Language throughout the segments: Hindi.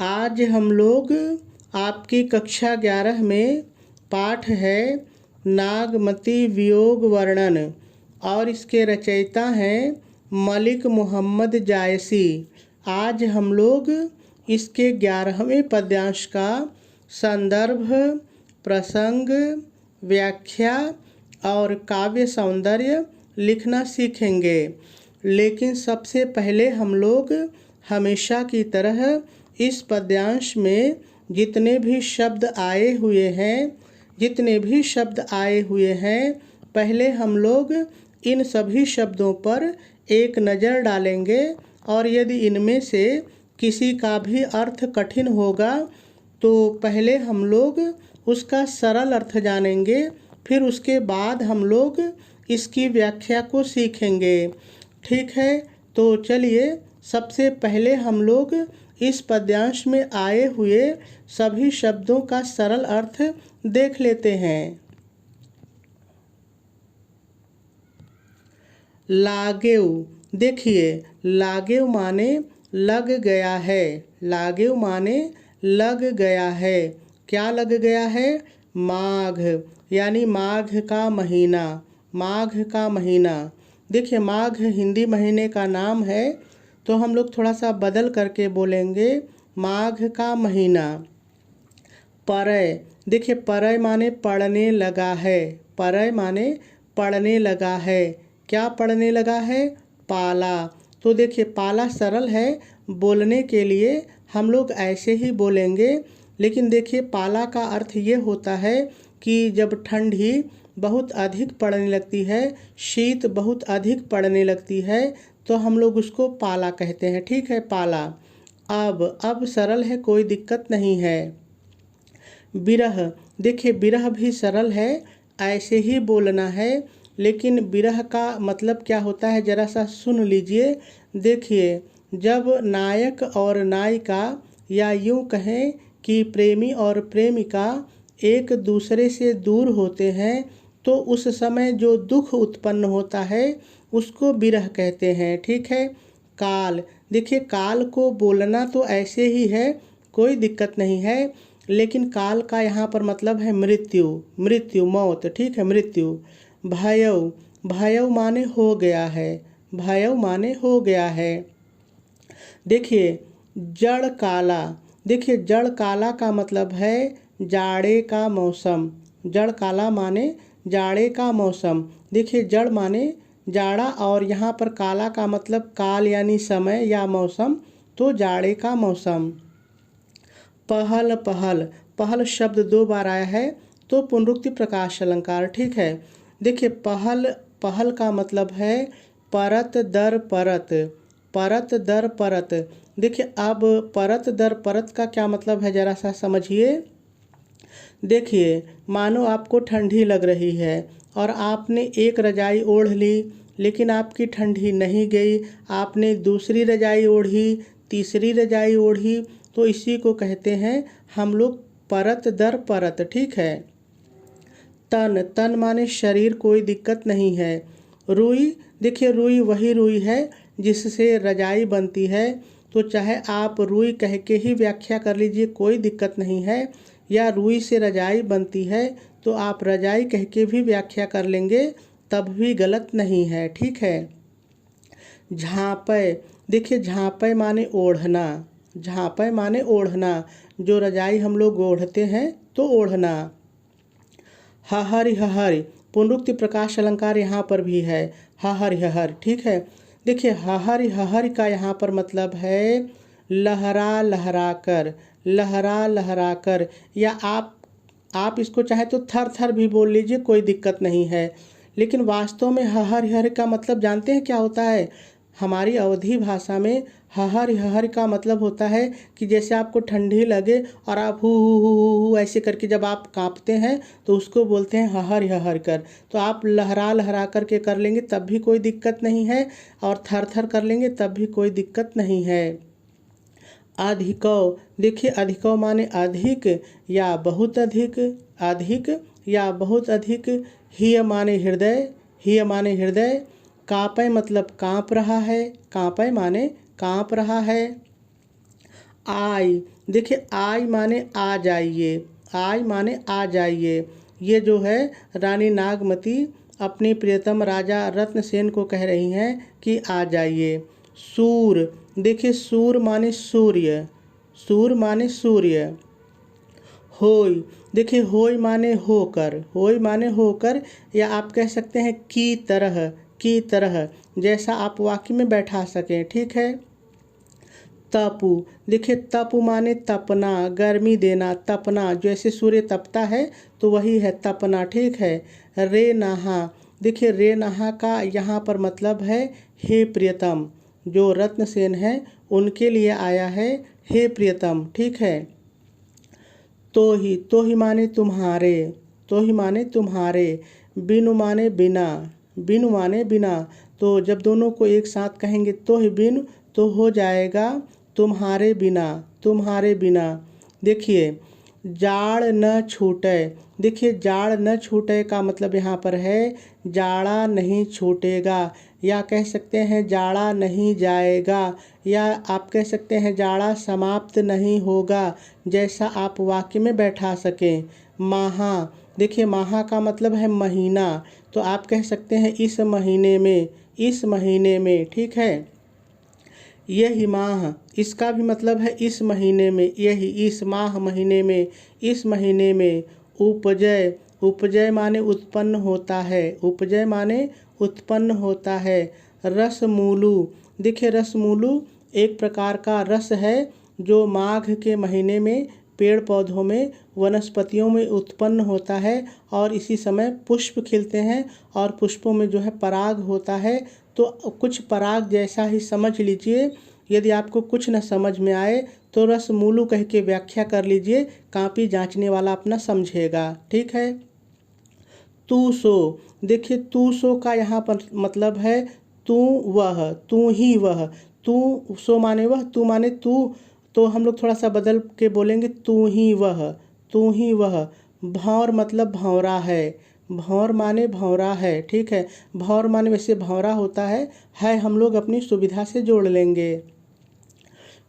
आज हम लोग आपकी कक्षा 11 में पाठ है नागमती वियोग वर्णन और इसके रचयिता हैं मलिक मोहम्मद जायसी। आज हम लोग इसके 11वें पद्यांश का संदर्भ, प्रसंग, व्याख्या और काव्य सौंदर्य लिखना सीखेंगे। लेकिन सबसे पहले हम लोग हमेशा की तरह इस पद्यांश में जितने भी शब्द आए हुए हैं पहले हम लोग इन सभी शब्दों पर एक नज़र डालेंगे और यदि इनमें से किसी का भी अर्थ कठिन होगा तो पहले हम लोग उसका सरल अर्थ जानेंगे, फिर उसके बाद हम लोग इसकी व्याख्या को सीखेंगे। ठीक है, तो चलिए सबसे पहले हम लोग इस पद्यांश में आए हुए सभी शब्दों का सरल अर्थ देख लेते हैं। लागेव, देखिए लागेव माने लग गया है। लागेव माने लग गया है। क्या लग गया है? माघ, यानी माघ का महीना। माघ का महीना, देखिए माघ हिंदी महीने का नाम है, तो हम लोग थोड़ा सा बदल करके बोलेंगे माघ का महीना। परय, देखिए परय माने पड़ने लगा है। परय माने पड़ने लगा है। क्या पड़ने लगा है? पाला। तो देखिए पाला सरल है, बोलने के लिए हम लोग ऐसे ही बोलेंगे, लेकिन देखिए पाला का अर्थ ये होता है कि जब ठंडी बहुत अधिक पड़ने लगती है, शीत बहुत अधिक पड़ने लगती है, तो हम लोग उसको पाला कहते हैं। ठीक है, पाला। अब सरल है, कोई दिक्कत नहीं है। बिरह, देखिए बिरह भी सरल है, ऐसे ही बोलना है, लेकिन बिरह का मतलब क्या होता है ज़रा सा सुन लीजिए। देखिए जब नायक और नायिका या यूँ कहें कि प्रेमी और प्रेमिका एक दूसरे से दूर होते हैं तो उस समय जो दुख उत्पन्न होता है उसको बिरह कहते हैं। ठीक है। काल, देखिए काल को बोलना तो ऐसे ही है, कोई दिक्कत नहीं है, लेकिन काल का यहाँ पर मतलब है मृत्यु। मृत्यु, मौत। ठीक है, मृत्यु। भयव, भयव माने हो गया है। भयव माने हो गया है। देखिए जड़ काला, देखिए जड़ काला का मतलब है जाड़े का मौसम। जड़ काला माने जाड़े का मौसम। देखिए जड़ माने जाड़ा और यहाँ पर काला का मतलब काल यानी समय या मौसम, तो जाड़े का मौसम। पहल, पहल, पहल शब्द 2 बार आया है तो पुनरुक्ति प्रकाश अलंकार। ठीक है। देखिए पहल, पहल का मतलब है परत दर परत। परत दर परत। देखिए अब परत दर परत का क्या मतलब है ज़रा सा समझिए। देखिए मानो आपको ठंडी लग रही है और आपने एक रजाई ओढ़ ली, लेकिन आपकी ठंडी नहीं गई, आपने दूसरी रजाई ओढ़ी, तीसरी रजाई ओढ़ी, तो इसी को कहते हैं हम लोग परत दर परत। ठीक है। तन, तन माने शरीर, कोई दिक्कत नहीं है। रुई, देखिए रुई वही रुई है जिससे रजाई बनती है, तो चाहे आप रुई कह के ही व्याख्या कर लीजिए, कोई दिक्कत नहीं है, या रुई से रजाई बनती है तो आप रजाई कह के भी व्याख्या कर लेंगे, तब भी गलत नहीं है। ठीक है। झाँपय, देखिए झाँपय माने ओढ़ना। झाँपय माने ओढ़ना, जो रजाई हम लोग ओढ़ते हैं तो ओढ़ना। हहरि, हहरि, पुनरुक्ति प्रकाश अलंकार यहाँ पर भी है। हहरि, हहरि। ठीक है। देखिए हहरि, हहरि का यहाँ पर मतलब है लहरा लहरा कर। लहरा लहरा कर, या आप इसको चाहे तो थर थर भी बोल लीजिए, कोई दिक्कत नहीं है, लेकिन वास्तव में हहरि, हहरि का मतलब जानते हैं क्या होता है? हमारी अवधी भाषा में हहरि, हहरि का मतलब होता है कि जैसे आपको ठंडी लगे और आप हु ऐसे करके जब आप कांपते हैं तो उसको बोलते हैं हहरि, हहरि कर। तो आप लहरा लहरा करके कर लेंगे तब भी कोई दिक्कत नहीं है, और थर थर कर लेंगे तब भी कोई दिक्कत नहीं है। अधिकौ, देखिए अधिकौ माने अधिक या बहुत अधिक। अधिक या बहुत अधिक। हिय माने हृदय। हिय माने हृदय। काँपय मतलब काँप रहा है। काँपय माने काँप रहा है। आई, देखिए आई माने आ जाइए, आई माने आ जाइए। ये जो है रानी नागमती अपनी प्रियतम राजा रत्नसेन को कह रही हैं कि आ जाइए। सूर, देखिए सूर माने सूर्य, सूर माने सूर्य। होय, देखिए होय माने होकर, होय माने होकर, या आप कह सकते हैं की तरह, की तरह, जैसा आप वाक्य में बैठा सकें, ठीक है। तपु, देखिए तपु माने तपना, गर्मी देना, तपना, जैसे सूर्य तपता है तो वही है तपना, ठीक है। रे नहा, देखिए रे नहा का यहाँ पर मतलब है हे प्रियतम, जो रत्नसेन है उनके लिए आया है हे प्रियतम, ठीक है। तो ही माने तुम्हारे, तो ही माने तुम्हारे। बिनु माने बिना, बिनु माने बिना। तो जब दोनों को एक साथ कहेंगे तो ही बिनु, तो हो जाएगा तुम्हारे बिना, तुम्हारे बिना। देखिए जाड़ न छूटे, देखिए जाड़ न छूटे का मतलब यहाँ पर है जाड़ा नहीं छूटेगा, या कह सकते हैं जाड़ा नहीं जाएगा, या आप कह सकते हैं जाड़ा समाप्त नहीं होगा, जैसा आप वाक्य में बैठा सकें। माहा, देखिए माहा का मतलब है महीना, तो आप कह सकते हैं इस महीने में, इस महीने में, ठीक है। यही माह, इसका भी मतलब है इस महीने में, यही इस माह महीने में, इस महीने में। उपजय, उपजय माने उत्पन्न होता है, उपजय माने उत्पन्न होता है। रसमूलु, देखिए रसमूलु एक प्रकार का रस है जो माघ के महीने में पेड़ पौधों में वनस्पतियों में उत्पन्न होता है, और इसी समय पुष्प खिलते हैं और पुष्पों में जो है पराग होता है। तो कुछ पराग जैसा ही समझ लीजिए। यदि आपको कुछ न समझ में आए तो रसमूलु कह के व्याख्या कर लीजिए, कापी जांचने वाला अपना समझेगा, ठीक है। तू सो, देखिए तू सो का यहाँ पर मतलब है तू वह, तू ही वह। तू सो माने वह, तू माने तू, तो हम लोग थोड़ा सा बदल के बोलेंगे तू ही वह, तू ही वह। भौर मतलब भौरा है, भौर माने भौरा है, ठीक है। भौर माने वैसे भौरा होता है हम लोग अपनी सुविधा से जोड़ लेंगे।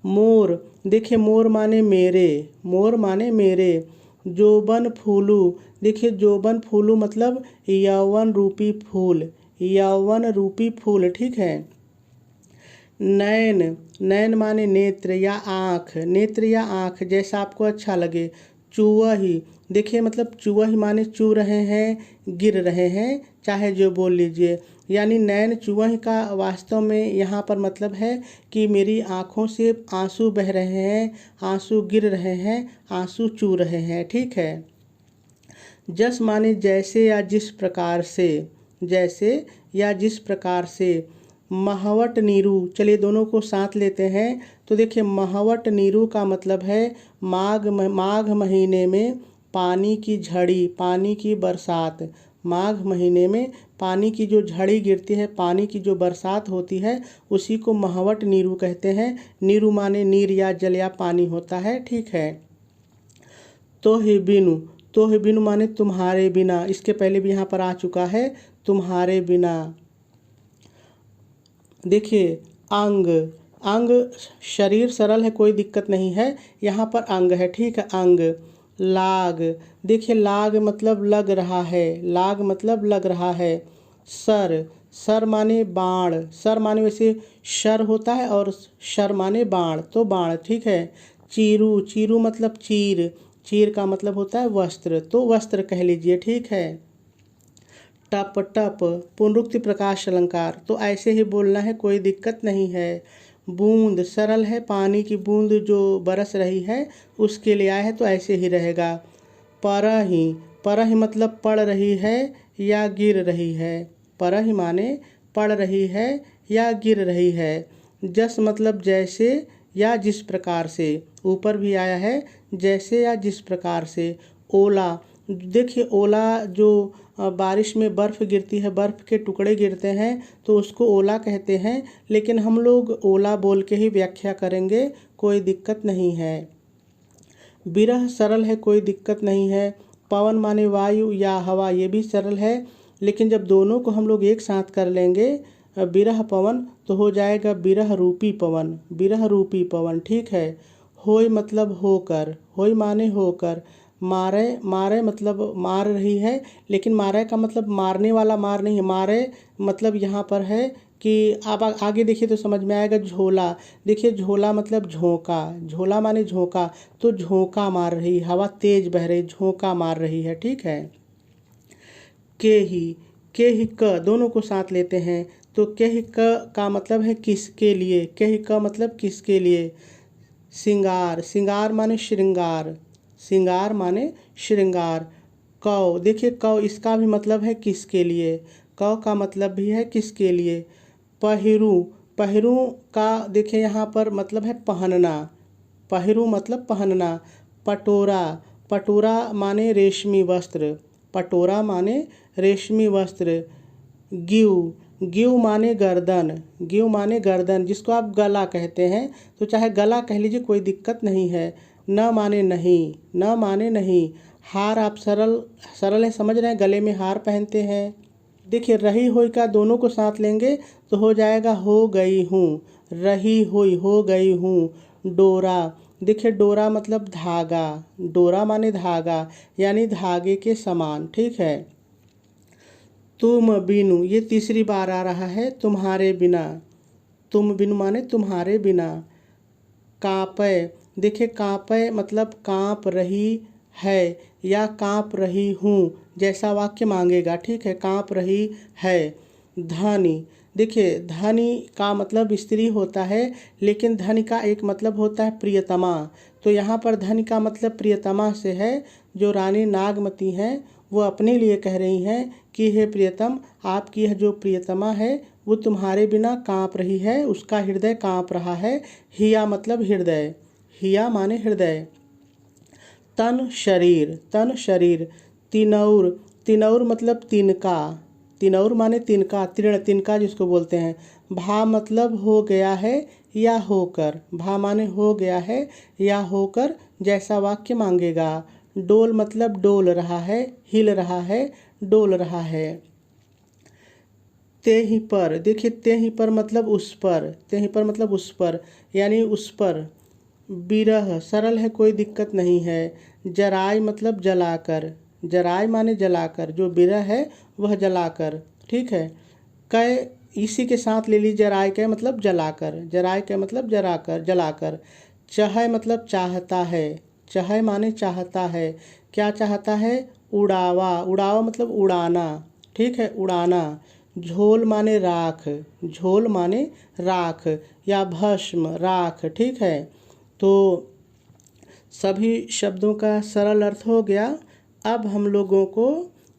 मोर, देखिए मोर माने मेरे, मोर माने मेरे। जोबन फूलू, देखिए जोबन फूलू मतलब यौवन रूपी फूल, यौवन रूपी फूल, ठीक है। नैन, नैन माने नेत्र या आँख, नेत्र या आँख, जैसा आपको अच्छा लगे। चुवही, देखिए मतलब चुवही माने चू रहे हैं, गिर रहे हैं, चाहे जो बोल लीजिए। यानी नैन चुवही का वास्तव में यहाँ पर मतलब है कि मेरी आँखों से आंसू बह रहे हैं, आंसू गिर रहे हैं, आंसू चू रहे हैं, ठीक है। जस माने जैसे या जिस प्रकार से, जैसे या जिस प्रकार से। महावट नीरू, चलिए दोनों को साथ लेते हैं। तो देखिए महावट नीरू का मतलब है माघ महीने में पानी की झड़ी, पानी की बरसात। माघ महीने में पानी की जो झड़ी गिरती है, पानी की जो बरसात होती है, उसी को महावट नीरू कहते हैं। नीरू माने नीर या जल या पानी होता है, ठीक है। तो ही बिनु, तो ही बिनु माने तुम्हारे बिना, इसके पहले भी यहाँ पर आ चुका है तुम्हारे बिना। देखिए अंग, अंग शरीर सरल है, कोई दिक्कत नहीं है, यहाँ पर अंग है, ठीक है। अंग। लाग, देखिए लाग मतलब लग रहा है, लाग मतलब लग रहा है। सर, सर माने बाण, सर माने वैसे शर होता है और शर माने बाण, तो बाण, ठीक है। चीरू, चीरू मतलब चीर, चीर का मतलब होता है वस्त्र, तो वस्त्र कह लीजिए, ठीक है। टप टप पुनरुक्ति प्रकाश अलंकार, तो ऐसे ही बोलना है, कोई दिक्कत नहीं है। बूंद सरल है, पानी की बूंद जो बरस रही है उसके लिए आया है, तो ऐसे ही रहेगा। परही, परही मतलब पड़ रही है या गिर रही है, परही माने पड़ रही है या गिर रही है। जस मतलब जैसे या जिस प्रकार से, ऊपर भी आया है जैसे या जिस प्रकार से। ओला, देखिए ओला जो बारिश में बर्फ़ गिरती है, बर्फ़ के टुकड़े गिरते हैं तो उसको ओला कहते हैं, लेकिन हम लोग ओला बोल के ही व्याख्या करेंगे, कोई दिक्कत नहीं है। विरह सरल है, कोई दिक्कत नहीं है। पवन माने वायु या हवा, ये भी सरल है, लेकिन जब दोनों को हम लोग एक साथ कर लेंगे विरह पवन, तो हो जाएगा विरह रूपी पवन, विरह रूपी पवन, ठीक है। होय मतलब होकर, होय माने होकर। मारे, मारे मतलब मार रही है, लेकिन मारे का मतलब मारने वाला मार नहीं है। मारे मतलब यहाँ पर है कि आप आगे देखिए तो समझ में आएगा। झोला, देखिए झोला मतलब झोंका, झोला माने झोंका, तो झोंका मार रही, हवा तेज बह रही, झोंका मार रही है, ठीक है। के ही, के ही क दोनों को साथ लेते हैं तो के ही क का मतलब है किसके लिए, के ही क मतलब किसके लिए। सिंगार, सिंगार माने श्रृंगार, सिंगार माने श्रृंगार। कौ, देखिए कौ इसका भी मतलब है किसके लिए, कौ का मतलब भी है किसके लिए। पहिरू, पहिरू का देखिए यहाँ पर मतलब है पहनना, पहिरू मतलब पहनना। पटोरा, पटोरा माने रेशमी वस्त्र, पटोरा माने रेशमी वस्त्र। गिव, गिव माने गर्दन, गिव माने गर्दन, जिसको आप गला कहते हैं, तो चाहे गला कह लीजिए, कोई दिक्कत नहीं है। न माने नहीं, न माने नहीं। हार, आप सरल सरल है, समझ रहे हैं, गले में हार पहनते हैं। देखिए रही हुई का दोनों को साथ लेंगे तो हो जाएगा हो गई हूँ, रही हुई, हो गई हूँ। डोरा, देखिए डोरा मतलब धागा, डोरा माने धागा, यानी धागे के समान, ठीक है। तुम बिनु, ये तीसरी बार आ रहा है, तुम्हारे बिना, तुम बिनु माने तुम्हारे बिना। कांपे, देखिए कांपे मतलब कांप रही है या कांप रही हूँ, जैसा वाक्य मांगेगा, ठीक है, कांप रही है। धनी, देखिए धनी का मतलब स्त्री होता है, लेकिन धनी का एक मतलब होता है प्रियतमा, तो यहाँ पर धनी का मतलब प्रियतमा से है। जो रानी नागमती हैं वो अपने लिए कह रही हैं कि हे प्रियतम, आपकी यह जो प्रियतमा है वो तुम्हारे बिना कांप रही है, उसका हृदय कांप रहा है। हिया मतलब हृदय, हिया माने हृदय। तन शरीर, तन शरीर। तिनौर, तिनौर मतलब तिनका, तिनौर माने तिनका, तृण तिनका जिसको बोलते हैं। भा मतलब हो गया है या होकर, भा माने हो गया है या होकर, जैसा वाक्य मांगेगा। डोल मतलब डोल रहा है, हिल रहा है, डोल रहा है। ते ही पर, देखिए ते ही पर मतलब उस पर, ते ही पर मतलब उस पर, यानी उस पर। बिरह, सरल है, कोई दिक्कत नहीं है। जराय मतलब जलाकर, जराय माने जलाकर, जो बिरह है वह जलाकर, ठीक है। कै, इसी के साथ ले लीजिए, जराय कै मतलब जलाकर, जराय कै मतलब जलाकर, जलाकर। चह मतलब चाहता है, चह माने चाहता है, क्या चाहता है, उड़ावा, उड़ावा मतलब उड़ाना, ठीक है, उड़ाना। झोल माने राख, झोल माने राख या भस्म, राख, ठीक है। तो सभी शब्दों का सरल अर्थ हो गया। अब हम लोगों को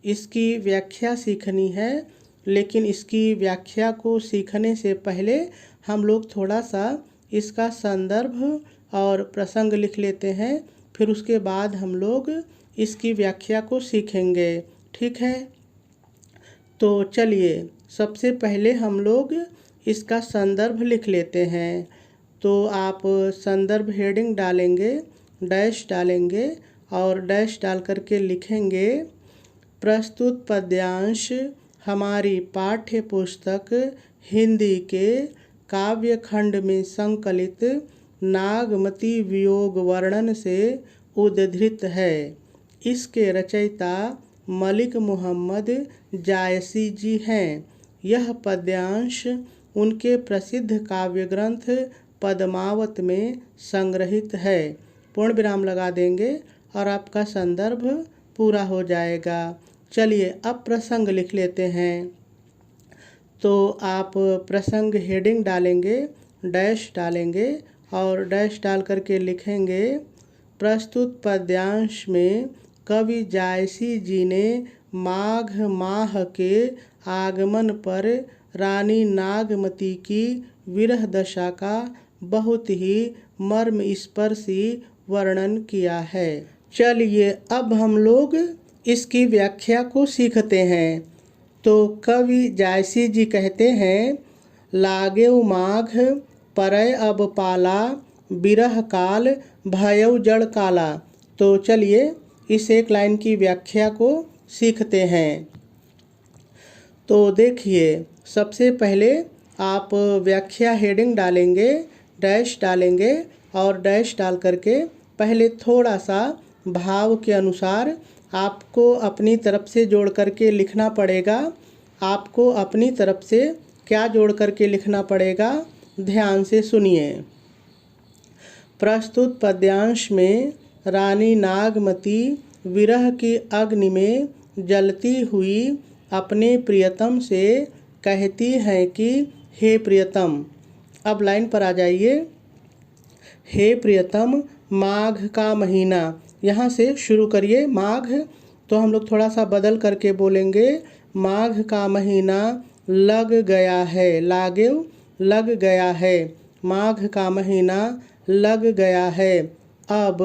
इसकी व्याख्या सीखनी है, लेकिन इसकी व्याख्या को सीखने से पहले हम लोग थोड़ा सा इसका संदर्भ और प्रसंग लिख लेते हैं, फिर उसके बाद हम लोग इसकी व्याख्या को सीखेंगे, ठीक है। तो चलिए सबसे पहले हम लोग इसका संदर्भ लिख लेते हैं। तो आप संदर्भ हेडिंग डालेंगे, डैश डालेंगे और डैश डाल करके लिखेंगे, प्रस्तुत पद्यांश हमारी पाठ्य पुस्तक हिंदी के काव्य खंड में संकलित नागमती वियोग वर्णन से उद्धृत है। इसके रचयिता मलिक मोहम्मद जायसी जी हैं। यह पद्यांश उनके प्रसिद्ध काव्य ग्रंथ पद्मावत में संग्रहित है। पूर्ण विराम लगा देंगे और आपका संदर्भ पूरा हो जाएगा। चलिए अब प्रसंग लिख लेते हैं। तो आप प्रसंग हेडिंग डालेंगे, डैश डालेंगे और डैश डाल करके लिखेंगे, प्रस्तुत पद्यांश में कवि जायसी जी ने माघ माह के आगमन पर रानी नागमती की विरह दशा का बहुत ही मर्मस्पर्शी वर्णन किया है। चलिए अब हम लोग इसकी व्याख्या को सीखते हैं। तो कवि जायसी जी कहते हैं, लागेउ माघ परय अब पाला, बिरह काल भयउ जड़ काला। तो चलिए इस एक लाइन की व्याख्या को सीखते हैं। तो देखिए सबसे पहले आप व्याख्या हेडिंग डालेंगे, डैश डालेंगे और डैश डाल करके पहले थोड़ा सा भाव के अनुसार आपको अपनी तरफ से जोड़ करके लिखना पड़ेगा। आपको अपनी तरफ से क्या जोड़ करके लिखना पड़ेगा, ध्यान से सुनिए। प्रस्तुत पद्यांश में रानी नागमती विरह की अग्नि में जलती हुई अपने प्रियतम से कहती है कि हे प्रियतम। अब लाइन पर आ जाइए। हे प्रियतम, माघ का महीना, यहाँ से शुरू करिए। माघ तो हम लोग थोड़ा सा बदल करके बोलेंगे, माघ का महीना लग गया है। लागेव लग गया है। माघ का महीना लग गया है। अब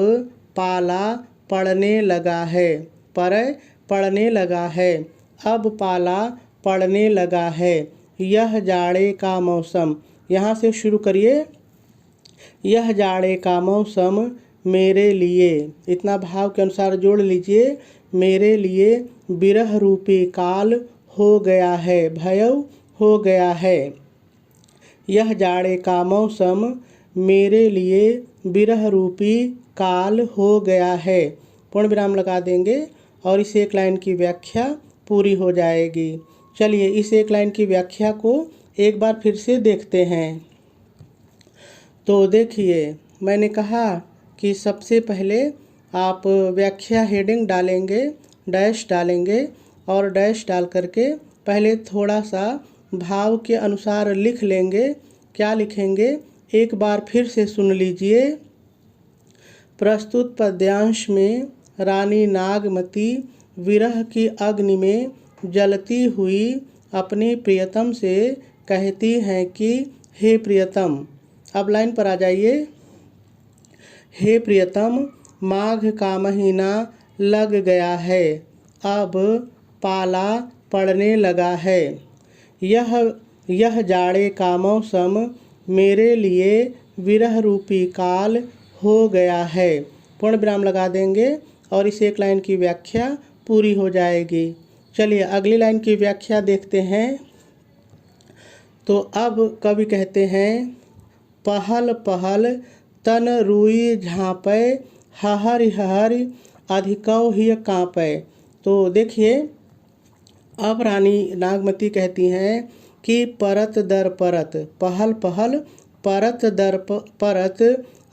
पाला पड़ने लगा है। पड़ने लगा है। अब पाला पड़ने लगा है। यह जाड़े का मौसम, यहाँ से शुरू करिए। यह जाड़े का मौसम मेरे लिए, इतना भाव के अनुसार जोड़ लीजिए। मेरे लिए विरह रूपी काल हो गया है, भयव हो गया है। यह जाड़े का मौसम मेरे लिए विरह रूपी काल हो गया है। पूर्ण विराम लगा देंगे और इस एक लाइन की व्याख्या पूरी हो जाएगी। चलिए इस एक लाइन की व्याख्या को एक बार फिर से देखते हैं। तो देखिए, मैंने कहा कि सबसे पहले आप व्याख्या हेडिंग डालेंगे, डैश डालेंगे और डैश डाल करके पहले थोड़ा सा भाव के अनुसार लिख लेंगे। क्या लिखेंगे, एक बार फिर से सुन लीजिए। प्रस्तुत पद्यांश में रानी नागमती विरह की अग्नि में जलती हुई अपने प्रियतम से कहती हैं कि हे प्रियतम। अब लाइन पर आ जाइए। हे प्रियतम, माघ का महीना लग गया है। अब पाला पड़ने लगा है। यह जाड़े का मौसम मेरे लिए विरह रूपी काल हो गया है। पूर्ण विराम लगा देंगे और इस एक लाइन की व्याख्या पूरी हो जाएगी। चलिए अगली लाइन की व्याख्या देखते हैं। तो अब कवि कहते हैं, पहल पहल तन रुई झाँपै, हहरि हहरि अधिकौ हिय काँपै। तो देखिए, अब रानी नागमती कहती हैं कि परत दर परत, पहल पहल परत दर परत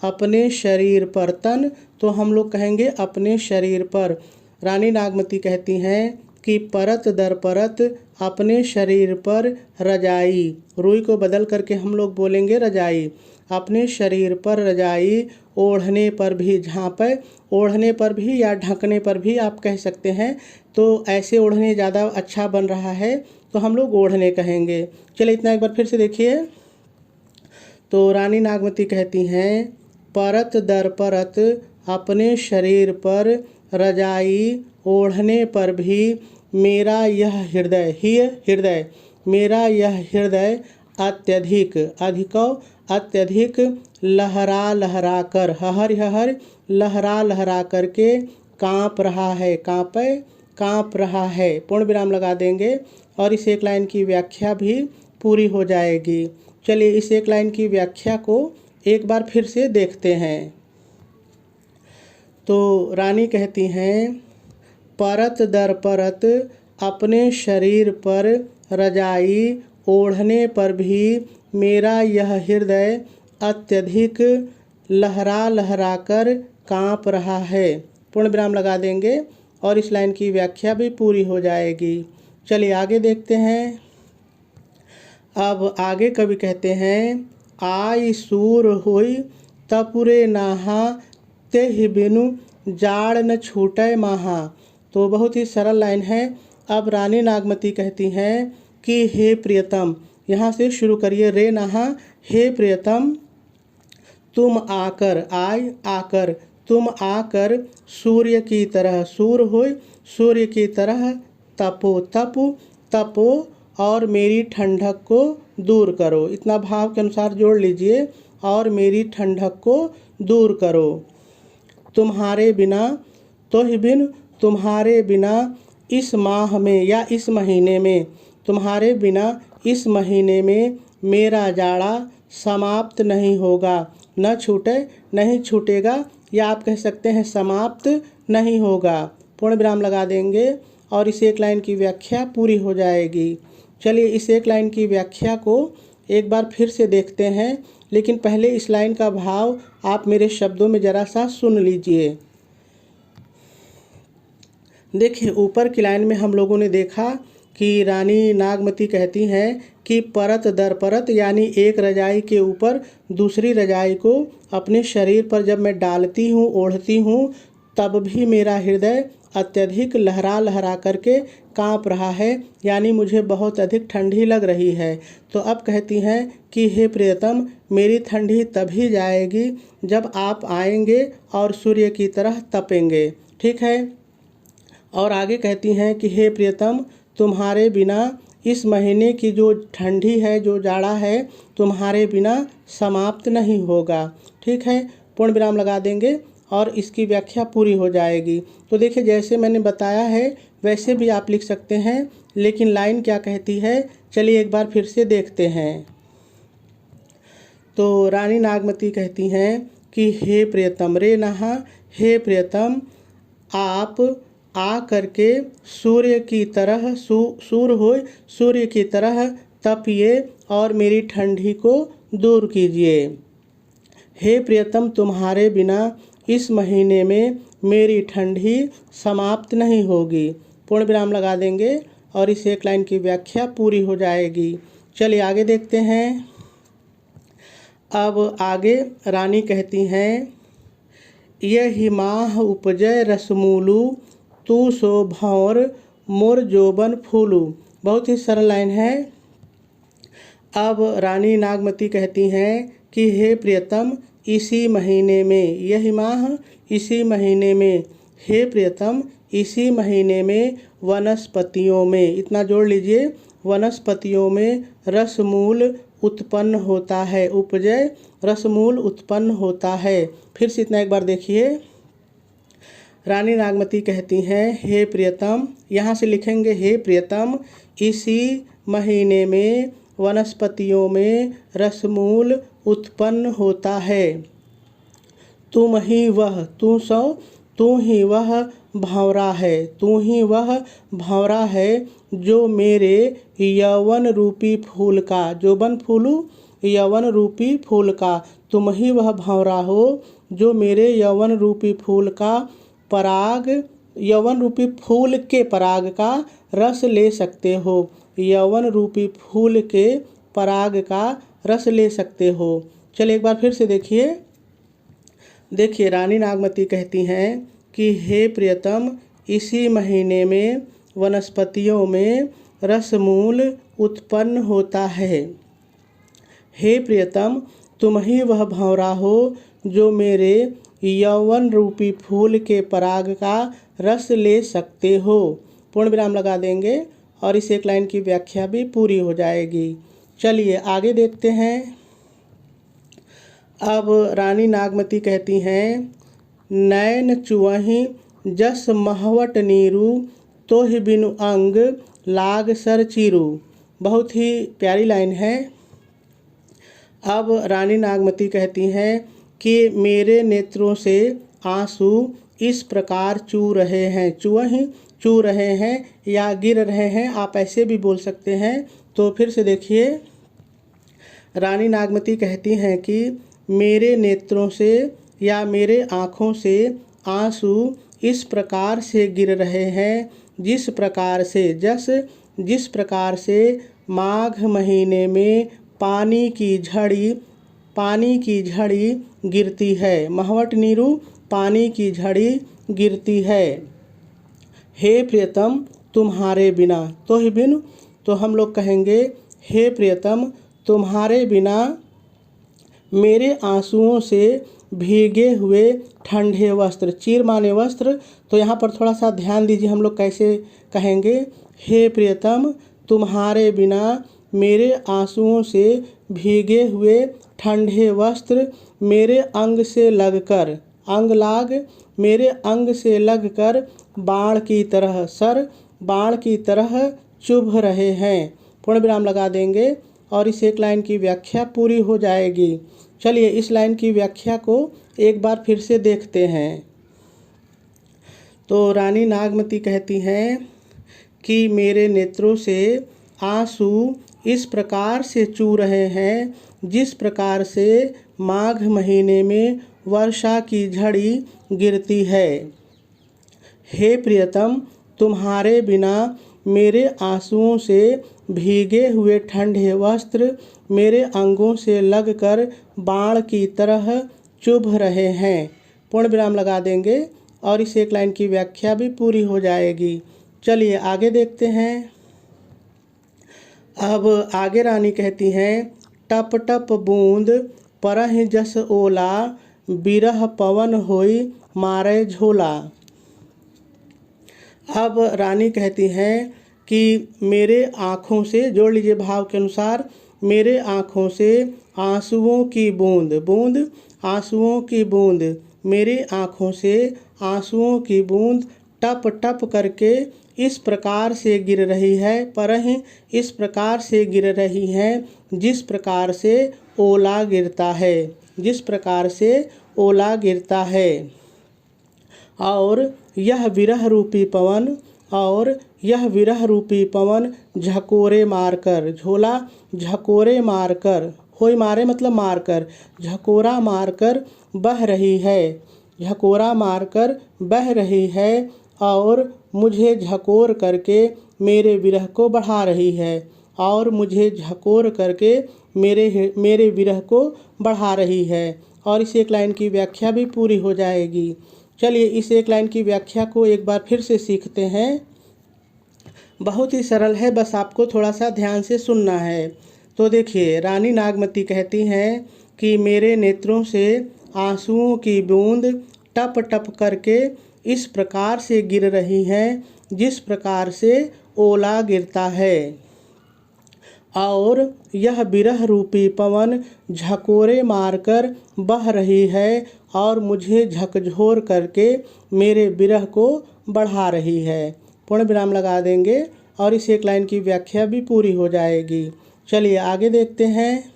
अपने शरीर पर, तन तो हम लोग कहेंगे अपने शरीर पर। रानी नागमती कहती हैं कि परत दर परत अपने शरीर पर रजाई, रुई को बदल करके हम लोग बोलेंगे रजाई। अपने शरीर पर रजाई ओढ़ने पर भी, झाँपै ओढ़ने पर भी या ढकने पर भी आप कह सकते हैं। तो ऐसे ओढ़ने ज़्यादा अच्छा बन रहा है तो हम लोग ओढ़ने कहेंगे। चलिए इतना एक बार फिर से देखिए। तो रानी नागमती कहती हैं, परत दर परत अपने शरीर पर रजाई ओढ़ने पर भी मेरा यह हृदय, ही हृदय, मेरा यह हृदय अत्यधिक, अधिकौ अत्यधिक लहरा लहरा कर, हहर हहर लहरा लहरा करके काँप रहा है, काँपै काँप रहा है। पूर्ण विराम लगा देंगे और इस एक लाइन की व्याख्या भी पूरी हो जाएगी। चलिए इस एक लाइन की व्याख्या को एक बार फिर से देखते हैं। तो रानी कहती हैं, परत दर परत अपने शरीर पर रजाई ओढ़ने पर भी मेरा यह हृदय अत्यधिक लहरा लहरा कर काँप रहा है। पूर्ण विराम लगा देंगे और इस लाइन की व्याख्या भी पूरी हो जाएगी। चलिए आगे देखते हैं। अब आगे कवि कहते हैं, आई सूर होई तपुरे नाहा, तेहि बिनु जाड़ न छूटै माहा। तो बहुत ही सरल लाइन है। अब रानी नागमती कहती हैं कि हे प्रियतम, यहाँ से शुरू करिए, रे नहा, हे प्रियतम तुम आकर, आय आकर, तुम आकर सूर्य की तरह, सूर होय सूर्य की तरह तपो, तपो तपो और मेरी ठंडक को दूर करो। इतना भाव के अनुसार जोड़ लीजिए, और मेरी ठंडक को दूर करो। तुम्हारे बिना, तो ही बिन, तुम्हारे बिना इस माह में या इस महीने में, तुम्हारे बिना इस महीने में मेरा जाड़ा समाप्त नहीं होगा। न छूटे, नहीं छूटेगा, या आप कह सकते हैं समाप्त नहीं होगा। पूर्ण विराम लगा देंगे और इस एक लाइन की व्याख्या पूरी हो जाएगी। चलिए इस एक लाइन की व्याख्या को एक बार फिर से देखते हैं, लेकिन पहले इस लाइन का भाव आप मेरे शब्दों में ज़रा सा सुन लीजिए। देखिए ऊपर की लाइन में हम लोगों ने देखा कि रानी नागमती कहती हैं कि परत दर परत, यानी एक रजाई के ऊपर दूसरी रजाई को अपने शरीर पर जब मैं डालती हूँ, ओढ़ती हूँ, तब भी मेरा हृदय अत्यधिक लहरा लहरा करके काँप रहा है, यानी मुझे बहुत अधिक ठंडी लग रही है। तो अब कहती हैं कि हे प्रियतम, मेरी ठंडी तभी जाएगी जब आप आएंगे और सूर्य की तरह तपेंगे। ठीक है। और आगे कहती हैं कि हे प्रियतम, तुम्हारे बिना इस महीने की जो ठंडी है, जो जाड़ा है, तुम्हारे बिना समाप्त नहीं होगा। ठीक है। पूर्ण विराम लगा देंगे और इसकी व्याख्या पूरी हो जाएगी। तो देखिए जैसे मैंने बताया है वैसे भी आप लिख सकते हैं, लेकिन लाइन क्या कहती है चलिए एक बार फिर से देखते हैं। तो रानी नागमती कहती हैं कि हे प्रियतम, रे नहा, हे प्रियतम, आप आ करके सूर्य की तरह सूर्य की तरह तपिए और मेरी ठंडी को दूर कीजिए। हे प्रियतम, तुम्हारे बिना इस महीने में मेरी ठंडी समाप्त नहीं होगी। पूर्ण विराम लगा देंगे और इस एक लाइन की व्याख्या पूरी हो जाएगी। चलिए आगे देखते हैं। अब आगे रानी कहती हैं, यही माह उपजय रसमूलू, तू सो भौर मोर जोबन फूलू। बहुत ही सरल लाइन है। अब रानी नागमती कहती हैं कि हे प्रियतम, इसी महीने में, यही माह इसी महीने में, हे प्रियतम, इसी महीने में वनस्पतियों में, इतना जोड़ लीजिए, वनस्पतियों में रसमूल उत्पन्न होता है। उपजय रसमूल उत्पन्न होता है। फिर से इतना एक बार देखिए। रानी नागमती कहती हैं, हे प्रियतम, यहाँ से लिखेंगे हे प्रियतम, इसी महीने में वनस्पतियों में रसमूल उत्पन्न होता है। तुम ही वह, तू ही वह भंवरा है, तू ही वह भंवरा है जो मेरे यौवन रूपी फूल का, जोबन फूलू, यौवन रूपी फूल का, तुम ही वह भंवरा हो जो मेरे यौवन रूपी फूल का पराग, यौवन रूपी फूल के पराग का रस ले सकते हो। यौवन रूपी फूल के पराग का रस ले सकते हो। चलिए एक बार फिर से देखिए रानी नागमती कहती हैं कि हे प्रियतम, इसी महीने में वनस्पतियों में रसमूल उत्पन्न होता है। हे प्रियतम, तुम ही वह भंवरा हो जो मेरे यौवन रूपी फूल के पराग का रस ले सकते हो। पूर्ण विराम लगा देंगे और इस एक लाइन की व्याख्या भी पूरी हो जाएगी। चलिए आगे देखते हैं। अब रानी नागमती कहती हैं, नैन चुवही जस महवट नीरू, तोहि बिनु अंग लाग सर चीरू। बहुत ही प्यारी लाइन है। अब रानी नागमती कहती हैं कि मेरे नेत्रों से आंसू इस प्रकार चू रहे हैं, चू रहे हैं या गिर रहे हैं, आप ऐसे भी बोल सकते हैं। तो फिर से देखिए, रानी नागमती कहती हैं कि मेरे नेत्रों से या मेरे आँखों से आंसू इस प्रकार से गिर रहे हैं, जिस प्रकार से माघ महीने में पानी की झड़ी गिरती है। महवट नीरू, पानी की झड़ी गिरती है। हे प्रियतम, तुम्हारे बिना, तो ही बिन, तो हम लोग कहेंगे हे प्रियतम, तुम्हारे बिना मेरे आंसुओं से भीगे हुए ठंडे वस्त्र, चीर माने वस्त्र। तो यहाँ पर थोड़ा सा ध्यान दीजिए, हम लोग कैसे कहेंगे। हे प्रियतम, तुम्हारे बिना मेरे आंसुओं से भीगे हुए ठंडे वस्त्र मेरे अंग से लगकर, अंग लाग, मेरे अंग से लगकर बाण की तरह चुभ रहे हैं। पूर्ण विराम लगा देंगे और इस एक लाइन की व्याख्या पूरी हो जाएगी। चलिए इस लाइन की व्याख्या को एक बार फिर से देखते हैं। तो रानी नागमती कहती हैं कि मेरे नेत्रों से आंसू इस प्रकार से चू रहे हैं जिस प्रकार से माघ महीने में वर्षा की झड़ी गिरती है। हे प्रियतम, तुम्हारे बिना मेरे आंसुओं से भीगे हुए ठंडे वस्त्र मेरे अंगों से लगकर बाण की तरह चुभ रहे हैं। पूर्ण विराम लगा देंगे और इस एक लाइन की व्याख्या भी पूरी हो जाएगी। चलिए आगे देखते हैं। अब आगे रानी कहती हैं, टप टप बूंद परह जस ओला, बिरह पवन होई मारे झोला। अब रानी कहती हैं कि मेरे आँखों से, जोड़ लीजिए भाव के अनुसार, मेरे आँखों से आंसुओं की बूंद, बूंद आंसुओं की बूंद, मेरी आँखों से आंसुओं की बूंद टप टप करके इस प्रकार से गिर रही है, परह इस प्रकार से गिर रही हैं जिस प्रकार से ओला गिरता है, जिस प्रकार से ओला गिरता है। और यह विरह रूपी पवन, और यह विरह रूपी पवन झकोरे मारकर, झोला झकोरे मारकर, होई मारे मतलब मारकर, झकोरा मारकर बह रही है, झकोरा मारकर बह रही है और मुझे झकोर करके मेरे विरह को बढ़ा रही है, और मुझे झकोर करके मेरे विरह को बढ़ा रही है। और इस एक लाइन की व्याख्या भी पूरी हो जाएगी। चलिए इस एक लाइन की व्याख्या को एक बार फिर से सीखते हैं। बहुत ही सरल है, बस आपको थोड़ा सा ध्यान से सुनना है। तो देखिए, रानी नागमती कहती हैं कि मेरे नेत्रों से आंसुओं की बूंद टप टप करके इस प्रकार से गिर रही हैं जिस प्रकार से ओला गिरता है, और यह विरह रूपी पवन झकोरे मारकर बह रही है और मुझे झकझोर करके मेरे विरह को बढ़ा रही है। पूर्ण विराम लगा देंगे और इस एक लाइन की व्याख्या भी पूरी हो जाएगी। चलिए आगे देखते हैं।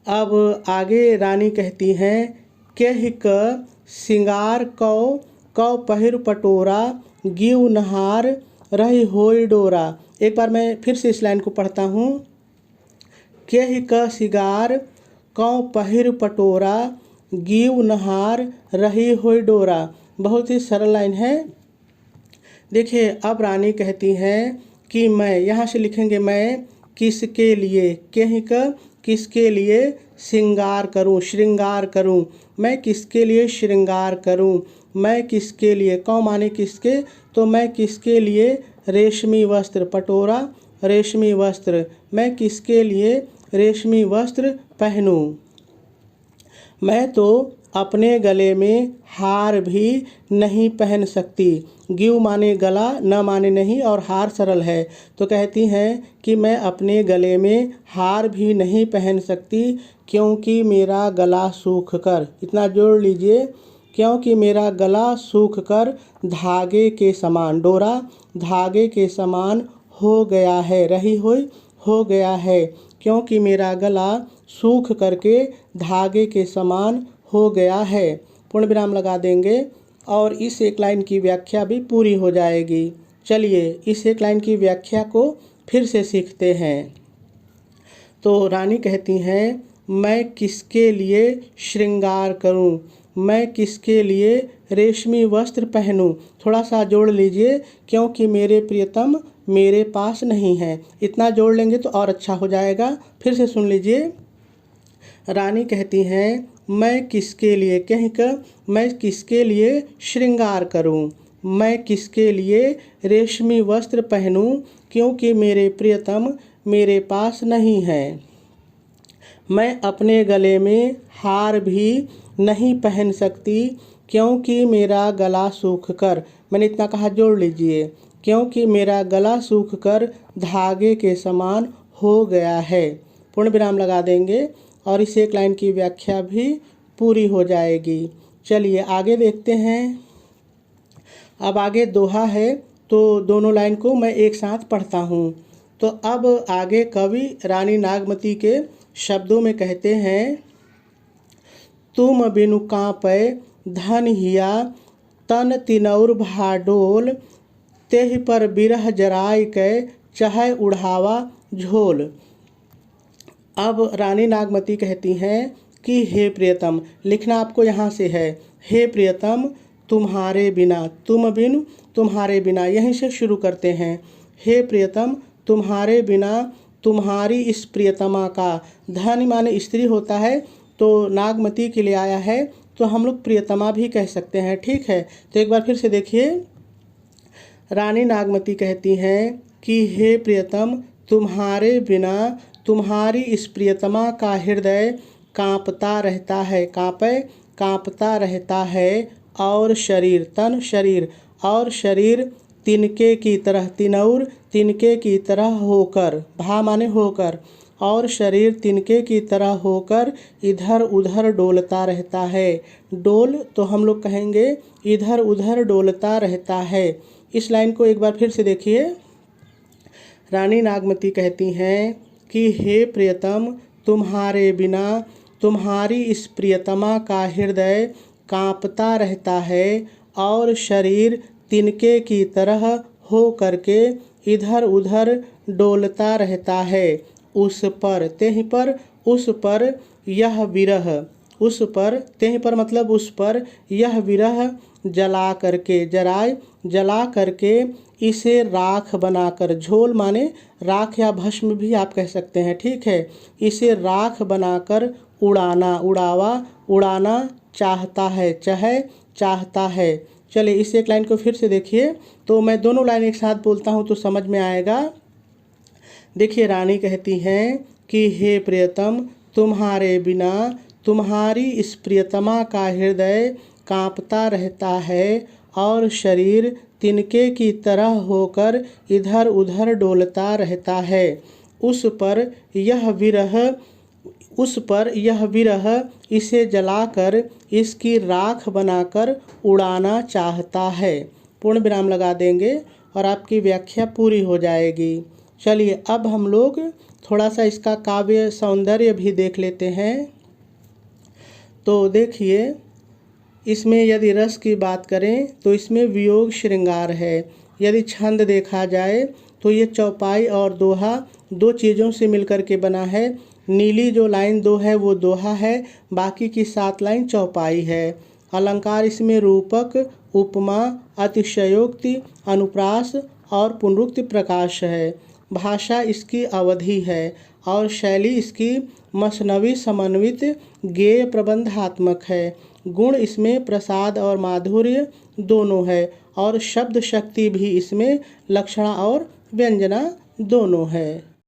अब आगे रानी कहती हैं, केहि क सिंगार कौ पहिर पटोरा, गिव नहार रही होई डोरा। एक बार मैं फिर से इस लाइन को पढ़ता हूँ। केहि क सिंगार कौ पहिर पटोरा, गिव नहार रही होई डोरा। बहुत ही सरल लाइन है। देखिए, अब रानी कहती हैं कि मैं, यहाँ से लिखेंगे मैं किसके लिए, केहि क किसके लिए श्रृंगार करूं, श्रृंगार करूं, मैं किसके लिए श्रृंगार करूं, मैं किसके लिए, कौ माने किसके, तो मैं किसके लिए रेशमी वस्त्र, पटोरा रेशमी वस्त्र, मैं किसके लिए रेशमी वस्त्र पहनूं। मैं तो अपने गले में हार भी नहीं पहन सकती। गिव माने गला, न माने नहीं, और हार सरल है, तो कहती हैं कि मैं अपने गले में हार भी नहीं पहन सकती क्योंकि मेरा गला सूख कर, इतना जोड़ लीजिए, क्योंकि मेरा गला सूख कर धागे के समान, डोरा धागे के समान हो गया है, रही हुई हो गया है, क्योंकि मेरा गला सूख करके धागे के समान हो गया है। पूर्ण विराम लगा देंगे और इस एक लाइन की व्याख्या भी पूरी हो जाएगी। चलिए इस एक लाइन की व्याख्या को फिर से सीखते हैं। तो रानी कहती हैं, मैं किसके लिए श्रृंगार करूं, मैं किसके लिए रेशमी वस्त्र पहनूं। थोड़ा सा जोड़ लीजिए, क्योंकि मेरे प्रियतम मेरे पास नहीं है। इतना जोड़ लेंगे तो और अच्छा हो जाएगा। फिर से सुन लीजिए। रानी कहती हैं, मैं किसके लिए, कहीं का मैं किसके लिए श्रृंगार करूं, मैं किसके लिए रेशमी वस्त्र पहनूं, क्योंकि मेरे प्रियतम मेरे पास नहीं है। मैं अपने गले में हार भी नहीं पहन सकती क्योंकि मेरा गला सूख कर, मैंने इतना कहा, जोड़ लीजिए, क्योंकि मेरा गला सूख कर धागे के समान हो गया है। पूर्ण विराम लगा देंगे और इस एक लाइन की व्याख्या भी पूरी हो जाएगी। चलिए आगे देखते हैं। अब आगे दोहा है, तो दोनों लाइन को मैं एक साथ पढ़ता हूँ। तो अब आगे कवि रानी नागमती के शब्दों में कहते हैं, तुम बिनु कांपै धन हिया तन तिनौर भाडोल, तेहि पर बिरह जराय कै चाहे उड़ावा झोल। अब रानी नागमती कहती हैं कि हे प्रियतम, लिखना आपको यहाँ से है, हे प्रियतम तुम्हारे बिना, तुम बिनु तुम्हारे बिना, यहीं से शुरू करते हैं। हे प्रियतम तुम्हारे बिना, तुम्हारी इस प्रियतमा का, धन माने स्त्री होता है तो नागमती के लिए आया है, तो हम लोग प्रियतमा भी कह सकते हैं, ठीक है। तो एक बार फिर से देखिए, रानी नागमती कहती हैं कि हे प्रियतम तुम्हारे बिना, तुम्हारी इस प्रियतमा का हृदय कांपता रहता है, कांपता रहता है, और शरीर, तन शरीर, और शरीर तिनके की तरह, तिनौर तिनके की तरह होकर, भा माने होकर, और शरीर तिनके की तरह होकर इधर उधर डोलता रहता है। डोल तो हम लोग कहेंगे इधर उधर डोलता रहता है। इस लाइन को एक बार फिर से देखिए, रानी नागमती कहती हैं कि हे प्रियतम तुम्हारे बिना, तुम्हारी इस प्रियतमा का हृदय कांपता रहता है, और शरीर तिनके की तरह हो करके इधर उधर डोलता रहता है। उस पर, तेहि पर, उस पर यह विरह, उस पर, तेहि पर मतलब उस पर, यह विरह जला करके, जराय जला करके, इसे राख बनाकर, झोल माने राख या भस्म भी आप कह सकते हैं, ठीक है। इसे राख बनाकर उड़ाना, उड़ावा, उड़ाना चाहता है, चाहता है। चलिए इस एक लाइन को फिर से देखिए, तो मैं दोनों लाइन एक साथ बोलता हूँ तो समझ में आएगा। देखिए रानी कहती हैं कि हे प्रियतम तुम्हारे बिना, तुम्हारी इस प्रियतमा का हृदय कांपता रहता है, और शरीर तिनके की तरह होकर इधर उधर डोलता रहता है। उस पर यह विरह इसे जलाकर इसकी राख बनाकर उड़ाना चाहता है। पूर्ण विराम लगा देंगे और आपकी व्याख्या पूरी हो जाएगी। चलिए अब हम लोग थोड़ा सा इसका काव्य सौंदर्य भी देख लेते हैं। तो देखिए, इसमें यदि रस की बात करें तो इसमें वियोग श्रृंगार है। यदि छंद देखा जाए तो ये चौपाई और दोहा दो चीज़ों से मिलकर के बना है। नीली जो लाइन 2 है वो दोहा है, बाकी की 7 लाइन चौपाई है। अलंकार इसमें रूपक, उपमा, अतिशयोक्ति, अनुप्रास और पुनरुक्ति प्रकाश है। भाषा इसकी अवधि है और शैली इसकी मसनवी समन्वित गेय प्रबंधात्मक है। गुण इसमें प्रसाद और माधुर्य दोनों है, और शब्द शक्ति भी इसमें लक्षणा और व्यंजना दोनों है।